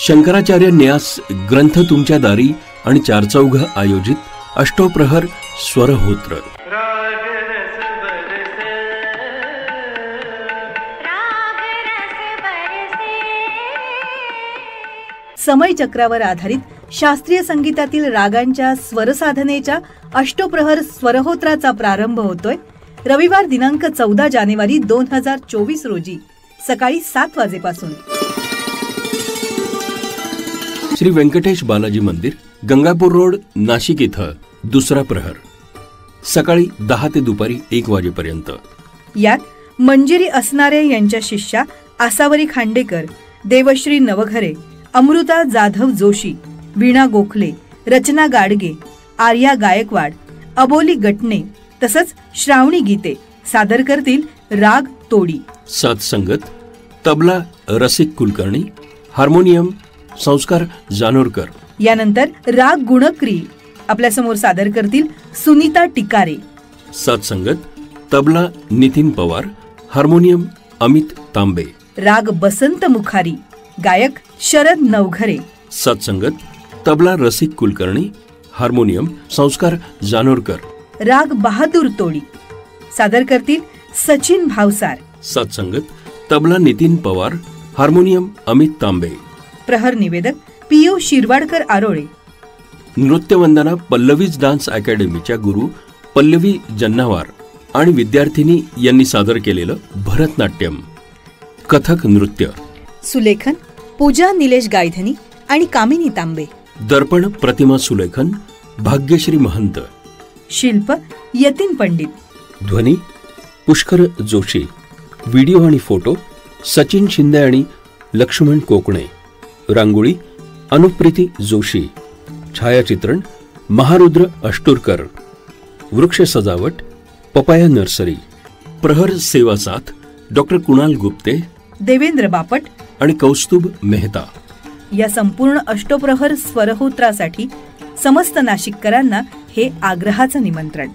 शंकराचार्य न्यास ग्रंथ तुमच्या दारी आणि चारचौघ आयोजित अष्टोप्रहर स्वरहोत्र. समय चक्रावर आधारित शास्त्रीय संगीतातील रागांच्या स्वरसाधनेच्या अष्टोप्रहर स्वरहोत्राचा प्रारंभ होतोय रविवार दिनांक 14 जानेवारी 2024 रोजी सकाळी 7 वाजेपासून. श्री व्यंकटेश बालाजी मंदिर, गंगापूर रोड, नाशिक इथं दुसरा प्रहर सकाळी 10 ते दुपारी 1 वाजेपर्यंत. यात मंजिरी असणारे यांच्या शिष्या आसावरी खांडेकर, देवश्री नवघरे, अमृता जाधव जोशी, वीणा गोखले, रचना गाडगे, आर्या गायकवाड, अबोली गटणे तसंच श्रावणी गीते सादर करतील. राग तोडी. साथ संगत तबला रसिक कुलकर्णी, हार्मोनियम संस्कार जानोरकर. यानंतर राग गुणक्री आपल्यासमोर सादर करतील सुनीता टिकारे. साथ संगत तबला नितीन पवार, हार्मोनियम अमित तांबे. राग बसंत मुखारी, गायक शरद नवघरे. साथ संगत तबला रसिक कुलकर्णी, हार्मोनियम संस्कार जानोरकर. राग बहादूर तोडी सादर करतील सचिन भावसार. साथ संगत तबला नितीन पवार, हार्मोनियम अमित तांबे. प्रहर निवेदक पीयू शिरवाडकर आरोळे. नृत्यवंदना पल्लवीज डान्स अकॅडमीच्या गुरु पल्लवी जन्नावार आणि विद्यार्थिनी यांनी सादर केलेलं भरतनाट्यम, कथक नृत्य. सुलेखन पूजा निलेश गायधनी आणि कामिनी तांबे. दर्पण प्रतिमा सुलेखन भाग्यश्री महंत. शिल्प यतीन पंडित. ध्वनी पुष्कर जोशी. व्हिडिओ आणि फोटो सचिन शिंदे आणि लक्ष्मण कोकणे. रांगोळी अनुप्रीती जोशी. छायाचित्रण महारुद्र अष्टुरकर. वृक्ष सजावट पपाया नर्सरी. प्रहर सेवा साथ डॉक्टर कुणाल गुप्ते, देवेंद्र बापट आणि कौस्तुभ मेहता. या संपूर्ण अष्टप्रहर स्वरहोत्रासाठी समस्त नाशिककरांना हे आग्रहाचं निमंत्रण.